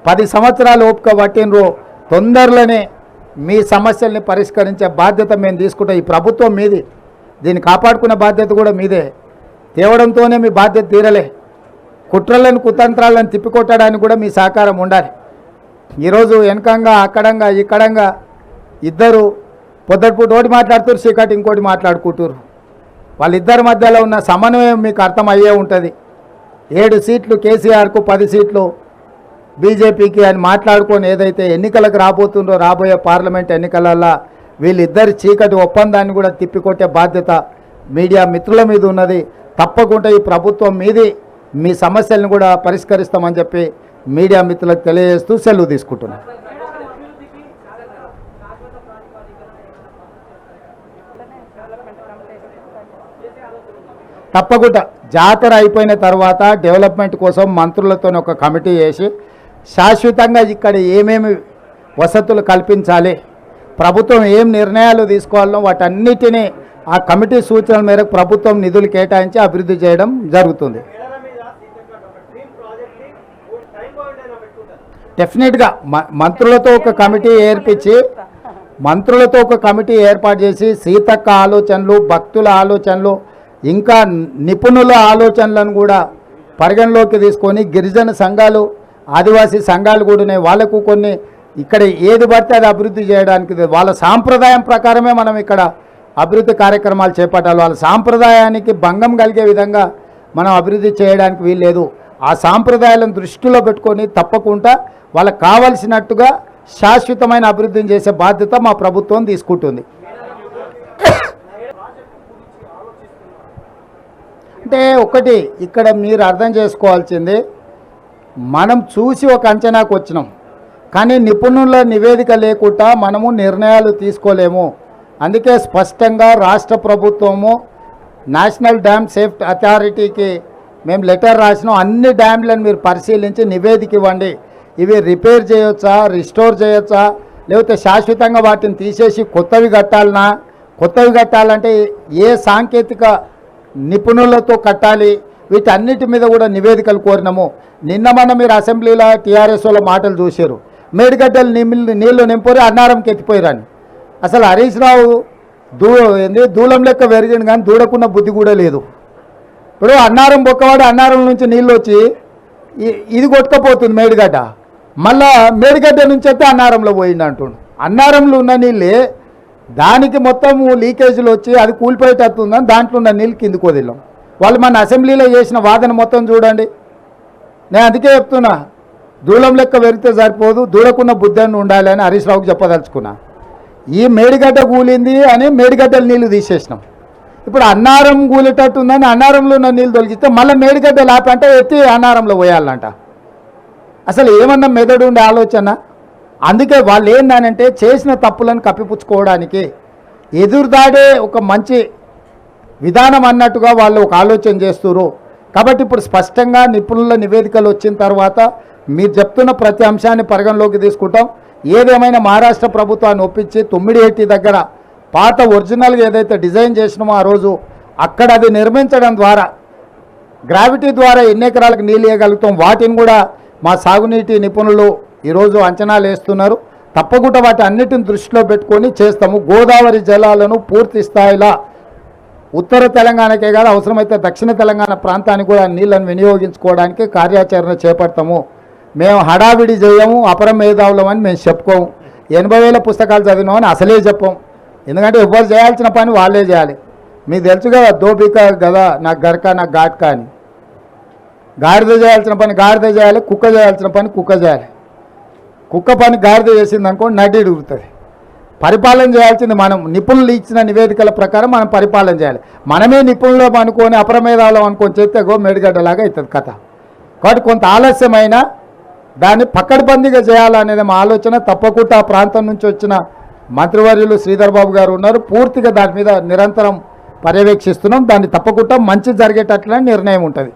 10 సంవత్సరాలు ఓపిక పట్టినరు. తొందరలోనే మీ సమస్యల్ని పరిష్కరించే బాధ్యత మేము తీసుకుంటాం. ఈ ప్రభుత్వం మీది, దీన్ని కాపాడుకునే బాధ్యత కూడా మీదే. తేవడంతోనే మీ బాధ్యత తీరలే. కుట్రలను కుతంత్రాలను తిప్పికొట్టడానికి కూడా మీ సహకారం ఉండాలి. ఈరోజు వెనకంగా అక్కడంగా ఇక్కడంగా ఇద్దరు పొద్దుటిపూట ఒకటి మాట్లాడుతారు, చీకటి ఇంకోటి మాట్లాడుకుంటారు. వాళ్ళిద్దరి మధ్యలో ఉన్న సమన్వయం మీకు అర్థమయ్యే ఉంటుంది. 7 సీట్లు కేసీఆర్కు, 10 సీట్లు బీజేపీకి అని మాట్లాడుకొని ఏదైతే ఎన్నికలకు రాబోతుందో, రాబోయే పార్లమెంట్ ఎన్నికలల్లో వీళ్ళిద్దరి చీకటి ఒప్పందాన్ని కూడా తిప్పికొట్టే బాధ్యత మీడియా మిత్రుల మీద ఉన్నది. తప్పకుండా ఈ ప్రభుత్వం మీది, మీ సమస్యలను కూడా పరిష్కరిస్తామని చెప్పి మీడియా మిత్రులకు తెలియజేస్తూ సెలవు తీసుకుంటున్నాను. తప్పకుండా జాతర అయిపోయిన తర్వాత డెవలప్మెంట్ కోసం మంత్రులతో ఒక కమిటీ వేసి శాశ్వతంగా ఇక్కడ ఏమేమి వసతులు కల్పించాలి, ప్రభుత్వం ఏం నిర్ణయాలు తీసుకోవాలో వాటన్నిటినీ ఆ కమిటీ సూచనల మేరకు ప్రభుత్వం నిధులు కేటాయించి అభివృద్ధి చేయడం జరుగుతుంది. డెఫినెట్గా మంత్రులతో ఒక కమిటీ ఏర్పాటు చేసి సీతక్క ఆలోచనలు, భక్తుల ఆలోచనలు, ఇంకా నిపుణుల ఆలోచనలను కూడా పరిగణలోకి తీసుకొని గిరిజన సంఘాలు, ఆదివాసీ సంఘాలు కూడా ఉన్నాయి. వాళ్ళకు కొన్ని ఇక్కడ ఏది పడితే అది అభివృద్ధి చేయడానికి వాళ్ళ సాంప్రదాయం ప్రకారమే మనం ఇక్కడ అభివృద్ధి కార్యక్రమాలు చేపట్టాలి. వాళ్ళ సాంప్రదాయానికి భంగం కలిగే విధంగా మనం అభివృద్ధి చేయడానికి వీల్లేదు. ఆ సాంప్రదాయాలను దృష్టిలో పెట్టుకొని తప్పకుండా వాళ్ళకు కావలసినట్టుగా శాశ్వతమైన అభివృద్ధిని చేసే బాధ్యత మా ప్రభుత్వం తీసుకుంటుంది. అంటే ఒకటి ఇక్కడ మీరు అర్థం చేసుకోవాల్సింది, మనం చూసి ఒక అంచనాకు వచ్చినాం, కానీ నిపుణుల నివేదిక లేకుండా మనము నిర్ణయాలు తీసుకోలేము. అందుకే స్పష్టంగా రాష్ట్ర ప్రభుత్వము నేషనల్ డ్యామ్ సేఫ్టీ అథారిటీకి మేము లెటర్ రాసినాం. అన్ని డ్యామ్లను మీరు పరిశీలించి నివేదిక ఇవ్వండి. ఇవి రిపేర్ చేయొచ్చా, రిస్టోర్ చేయొచ్చా, లేకపోతే శాశ్వతంగా వాటిని తీసేసి కొత్తవి కట్టాలనా, కొత్తవి కట్టాలంటే ఏ సాంకేతిక నిపుణులతో కట్టాలి, వీటన్నిటి మీద కూడా నివేదికలు కోరినాము. నిన్న మొన్న మీరు అసెంబ్లీలో టీఆర్ఎస్ వాళ్ళ మాటలు చూశారు. మేడిగడ్డలు నీళ్లు నింపి అన్నారంకి ఎత్తిపోయారని. అసలు హరీష్ రావు దూలం లెక్క పెరిగింది, కానీ దూడకున్న బుద్ధి కూడా లేదు. ఇప్పుడు అన్నారం బొక్కవాడు అన్నారం నుంచి నీళ్ళు వచ్చి ఇది కొట్టుకపోతుంది మేడిగడ్డ, మళ్ళా మేడిగడ్డ నుంచి అయితే అన్నారంలో పోయింది అంటుండు. అన్నారంలో ఉన్న నీళ్ళే దానికి మొత్తం లీకేజీలు వచ్చి అది కూలిపోయేటట్టుందని దాంట్లో ఉన్న నీళ్ళు కిందికి వదిలాం. వాళ్ళు మన అసెంబ్లీలో చేసిన వాదన మొత్తం చూడండి. నేను అందుకే చెప్తున్నా, దూలం లెక్క పెరిగితే సరిపోదు, దూడకున్న బుద్ధాన్ని ఉండాలి అని హరీష్ రావుకి చెప్పదలుచుకున్నా. ఈ మేడిగడ్డ కూలింది అని మేడిగడ్డల నీళ్లు తీసేసినాం. ఇప్పుడు అన్నారం కూలేటట్టు ఉందని అన్నారంలో ఉన్న నీళ్ళు తొలగిస్తే మళ్ళీ మేడిగడ్డ లాపంటే ఎత్తి అన్నారంలో పోయాలంట. అసలు ఏమన్నా మెదడు ఉండే ఆలోచన. అందుకే వాళ్ళు ఏందనంటే చేసిన తప్పులను కప్పిపుచ్చుకోవడానికి ఎదురుదాడే ఒక మంచి విధానం అన్నట్టుగా వాళ్ళు ఒక ఆలోచన చేస్తున్నారు. కాబట్టి ఇప్పుడు స్పష్టంగా నిపుణుల నివేదికలు వచ్చిన తర్వాత మీరు చెప్తున్న ప్రతి అంశాన్ని పరిగణలోకి తీసుకుంటాం. ఏదేమైనా మహారాష్ట్ర ప్రభుత్వాన్ని ఒప్పించి తుమ్మిడిహెట్టి దగ్గర పాత ఒరిజినల్గా ఏదైతే డిజైన్ చేసినామో ఆ రోజు అక్కడ అది నిర్మించడం ద్వారా గ్రావిటీ ద్వారా ఎన్ని ఎకరాలకు నీళ్ళు ఇవ్వగలుగుతాం, వాటిని కూడా మా సాగునీటి నిపుణులు ఈరోజు అంచనాలు వేస్తున్నారు. తప్పకుండా వాటి అన్నిటిని దృష్టిలో పెట్టుకొని చేస్తాము. గోదావరి జలాలను పూర్తి స్థాయిలో ఉత్తర తెలంగాణకే కాదు, అవసరమైతే దక్షిణ తెలంగాణ ప్రాంతానికి కూడా నీళ్లను వినియోగించుకోవడానికి కార్యాచరణ చేపడతాము. మేము హడావిడి చేయము, అపర మేధావులం అని మేము చెప్పుకోము. 80,000 పుస్తకాలు చదివినామని అసలే చెప్పం. ఎందుకంటే ఎవరు చేయాల్సిన పని వాళ్ళే చేయాలి. మీకు తెలుసు కదా, దోపిక కదా నాకు గరక నాకు ఘాట్కా అని. గాడిద చేయాల్సిన పని గాడిద చేయాలి, కుక్క చేయాల్సిన పని కుక్క చేయాలి. కుక్క పని గాడిద చేసింది అనుకోండి నడ్డి ఉడుగుతుంది. పరిపాలన చేయాల్సింది మనం. నిపుణులు ఇచ్చిన నివేదికల ప్రకారం మనం పరిపాలన చేయాలి. మనమే నిపుణులు అనుకొని అపరమేధావులం అనుకొని చెప్తే మేడిగడ్డలాగా అవుతుంది కథ. కాబట్టి కొంత ఆలస్యమైన దాన్ని పక్కడబందీగా చేయాలనేది మా ఆలోచన. తప్పకుండా ఆ ప్రాంతం నుంచి వచ్చిన మంత్రివర్యులు శ్రీధర్ బాబు గారు ఉన్నారు. పూర్తిగా దాని మీద నిరంతరం పర్యవేక్షిస్తున్నాం. దాన్ని తప్పకుండా మంచి జరిగేటట్లనే నిర్ణయం ఉంటుంది.